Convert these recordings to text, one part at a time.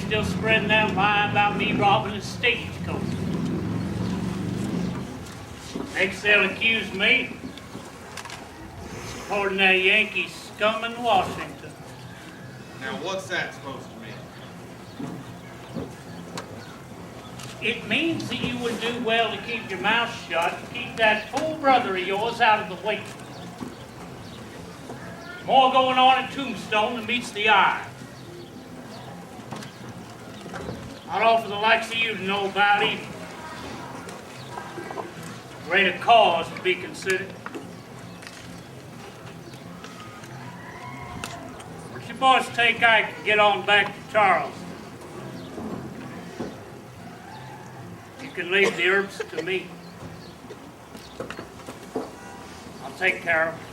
still spreading that lie about me robbing a stagecoach. Next they'll accuse me of supporting that Yankee scum in Washington. Now what's that supposed to mean? It means that you would do well to keep your mouth shut and keep that fool brother of yours out of the way. More going on at Tombstone than meets the eye. I'd offer the likes of you to know about either. Greater cause to be considered. What's your boys take Ike and get on back to Charles? You can leave the herbs to me. I'll take care of them.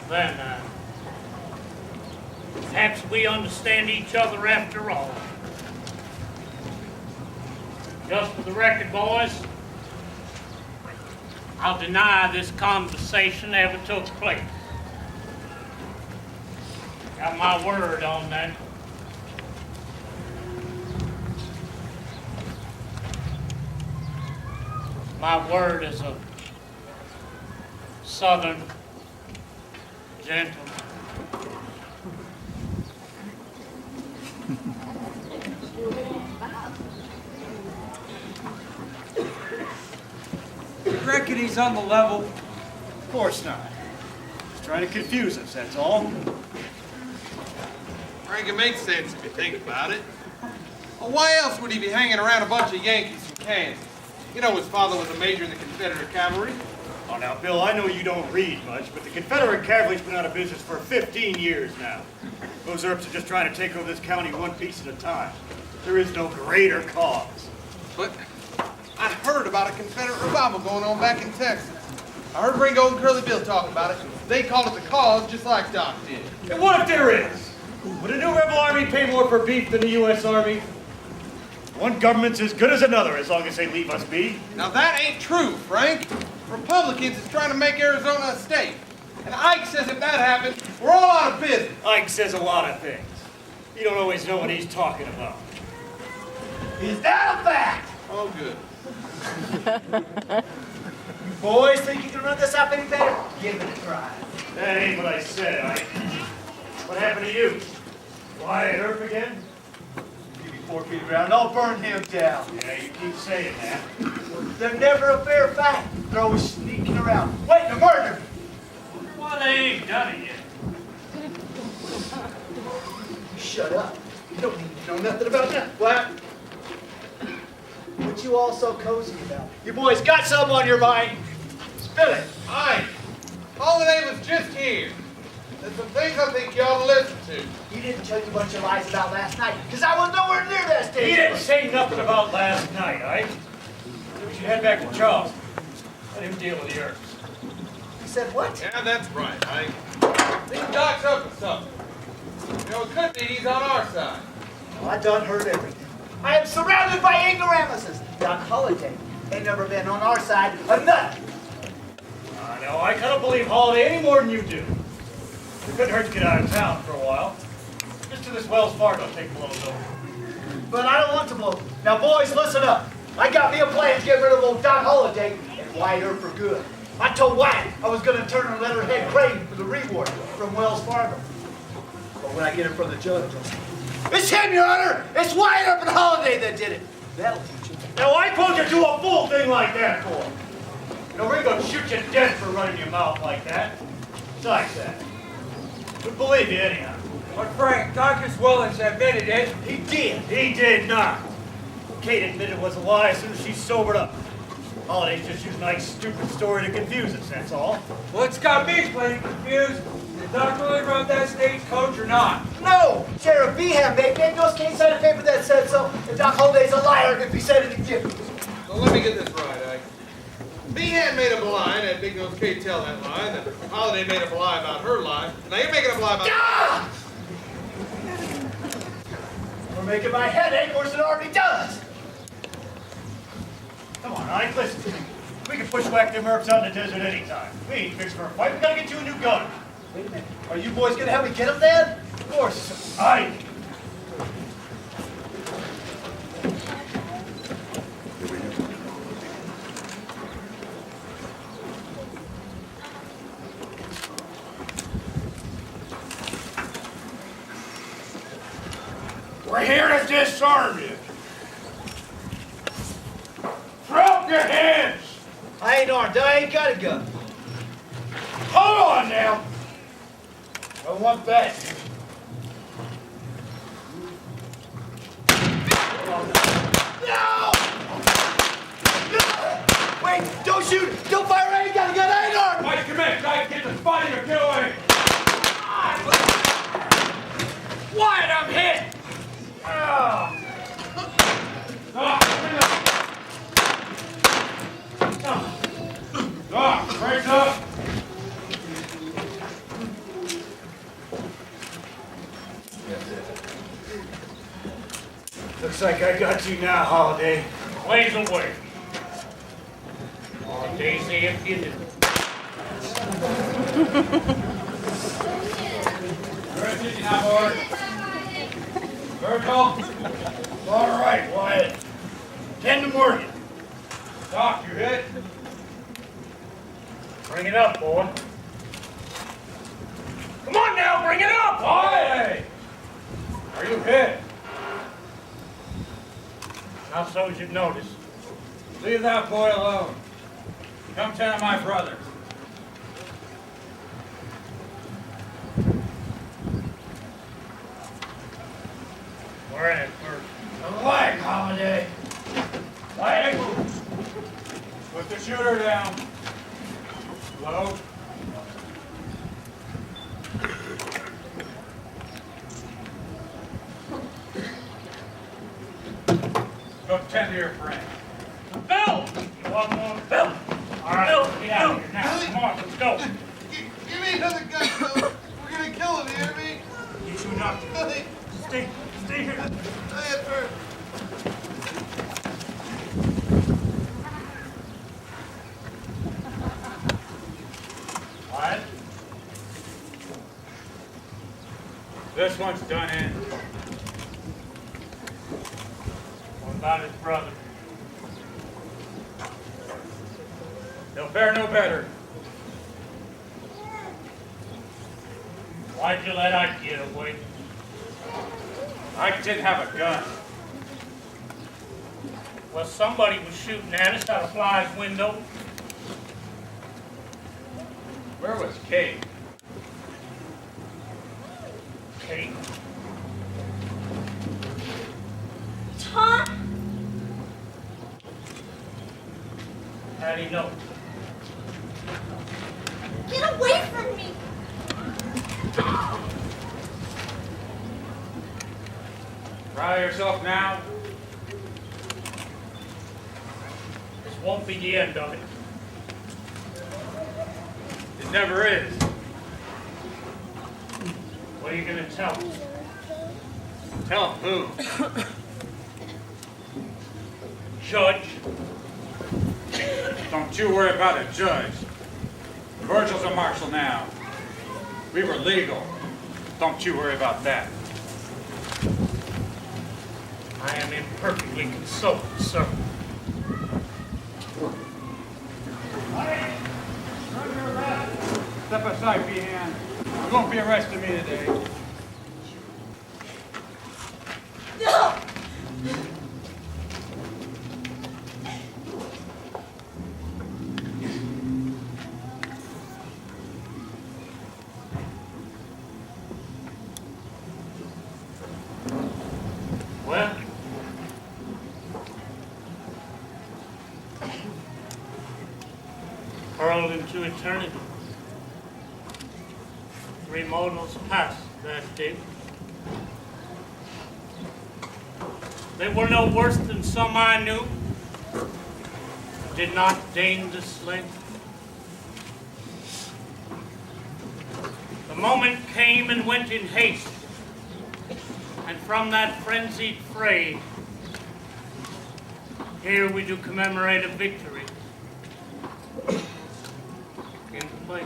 Then, perhaps we understand each other after all. Just for the record, boys, I'll deny this conversation ever took place. Got my word on that. My word as a Southern gentleman. You reckon he's on the level? Of course not. He's trying to confuse us, that's all. Frank, it makes sense if you think about it. Well, why else would he be hanging around a bunch of Yankees from Kansas? You know his father was a major in the Confederate cavalry. Oh, now, Bill, I know you don't read much, but the Confederate cavalry's been out of business for 15 years now. Those Earps are just trying to take over this county one piece at a time. There is no greater cause. But I heard about a Confederate revival going on back in Texas. I heard Ringo and Curly Bill talk about it. They called it the cause, just like Doc did. And what if there is? Would a new rebel army pay more for beef than the U.S. Army? One government's as good as another as long as they leave us be. Now that ain't true, Frank. Republicans is trying to make Arizona a state. And Ike says if that happens, we're all out of business. Ike says a lot of things. You don't always know what he's talking about. Is that a fact? Oh, good. You boys think you can run this up any better? Give it a try. That ain't what I said, Ike. What happened to you? Wyatt Earp again? Give me 4 feet around, I'll burn him down. Yeah, you keep saying that. They're never a fair fight. They're always sneaking around, waiting to murder me. Well, they ain't done it yet. Shut up. You don't need to know nothing about that. What? What you all so cozy about? You boys got something on your mind? Spill it. Ike, Holiday was just here. There's some things I think you ought to listen to. He didn't tell you a bunch of lies about last night, because I was nowhere near that stage. He didn't say nothing about last night, Ike. We should head back to Charles. Let him deal with the Earps. He said what? Yeah, that's right, Ike. I think Doc's up with something. You know, it could be he's on our side. Well, I done heard everything. I am surrounded by ignoramuses. Doc Holliday ain't never been on our side of nothing. No, I don't believe Holiday any more than you do. It couldn't hurt to get out of town for a while. Just to this Wells Fargo take blows over. But I don't want to blow. Now, boys, listen up. I got me a plan to get rid of old Doc Holliday and Wyatt Earp for good. I told Wyatt I was going to turn her letterhead crane for the reward from Wells Fargo. But when I get it from the judge, I'll say, it's him, Your Honor! It's Wyatt Earp and Holliday that did it. That'll teach you. Now, I told you to do a fool thing like that for. You know, we're going to shoot you dead for running your mouth like that. Besides that. Who'd believe you anyhow? But Frank, Dr. Swillens admitted it. He did. He did not. Kate admitted it was a lie as soon as she sobered up. Holiday's just using Ike's stupid story to confuse us, that's all. Well, it's got me plenty confused. Did Doc really run that stagecoach or not? No! Sheriff Behan made those can't sign a paper that said so, and Doc Holliday's a liar if he said it again. So let me get this right, Ike. Behan made up a lie, and that Big Nose Kate tell that lie, and then Holiday made up a lie about her lie. Now you're making up a lie about... Ah! We're making my head ache worse than it already does. All right, listen to me. We can pushwhack them Earps out in the desert anytime. We ain't fixed for a fight. We gotta get you a new gun. Wait a minute. Are you boys gonna help me get him, Dad? Of course. Aye. We're here to disarm you. Drop your hands. I ain't armed. I ain't got a gun. Hold on now. I want that. No! Wait! Don't shoot! Don't fire! I ain't got a gun! I ain't armed! Mike, come in. Try to get the fighting or get away. Wyatt, I'm hit. Ah, breaks up. Looks like I got you now, Holiday. Blaze away. All days if you do. Where did you have order? Virgil? All right, Wyatt. 10 to Morgan. Doc, you hit? Bring it up, boy. Come on now, bring it up! Hey! Are you hit? Not so as you'd notice. Leave that boy alone. Come tend to my brother. We're in it first. The leg, Holiday. Leg. Put the shooter down. Slow. Go tend to your friend. Bill! You want more? Bill! All right, Bill, get out of here now. Come on, let's go. Give me another gun, Bill. We're gonna kill him, you hear me? You two not. Billy, Stay here. I have hurt. What? This one's done in. What about his brother? They'll fare no better. Why'd you let Ike get away? I didn't have a gun. Well, somebody was shooting at us out of Fly's window. Where was Kate? Kate. Tom? How do you know? Get away from me! Try yourself now. This won't be the end of it. It never is. What are you gonna tell us? Tell him who? Judge? Don't you worry about a judge. Virgil's a marshal now. We were legal. Don't you worry about that. I am imperfectly consoled, sir. Step aside, Behan. You won't be arresting me today. No! Well, hurled into eternity. 3 mortals passed that day. They were no worse than some I knew, did not deign to slay. The moment came and went in haste, and from that frenzied fray, Here we do commemorate a victory. In play.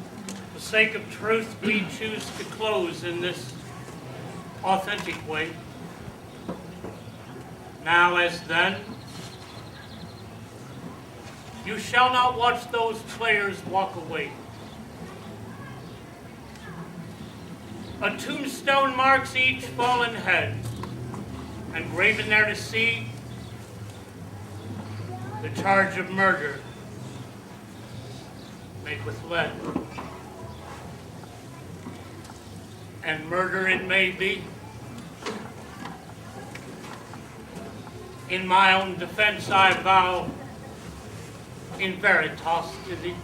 For the sake of truth, we choose to close in this authentic way. Now as then, you shall not watch those players walk away. A tombstone marks each fallen head, and graven there to see the charge of murder made with lead. And murder it may be. In my own defense I vow, in veritas to thee.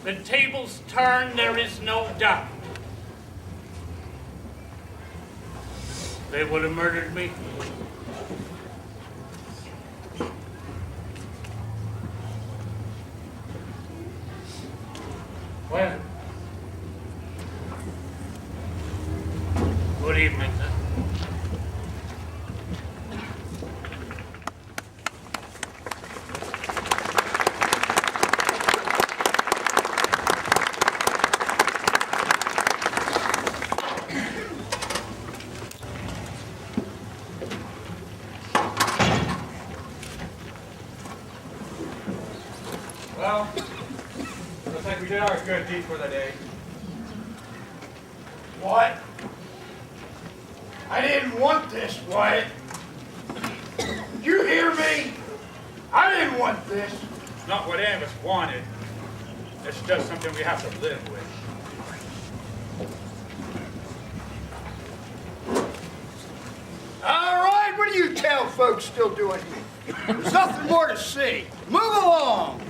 The tables turn, there is no doubt. They would have murdered me. Well, good evening, then. Well, looks like we did our good deed for the day. What? I didn't want this, Wyatt. You hear me? I didn't want this. It's not what any of us wanted. It's just something we have to live with. All right, what do you tell folks still doing here? There's nothing more to see. Move along.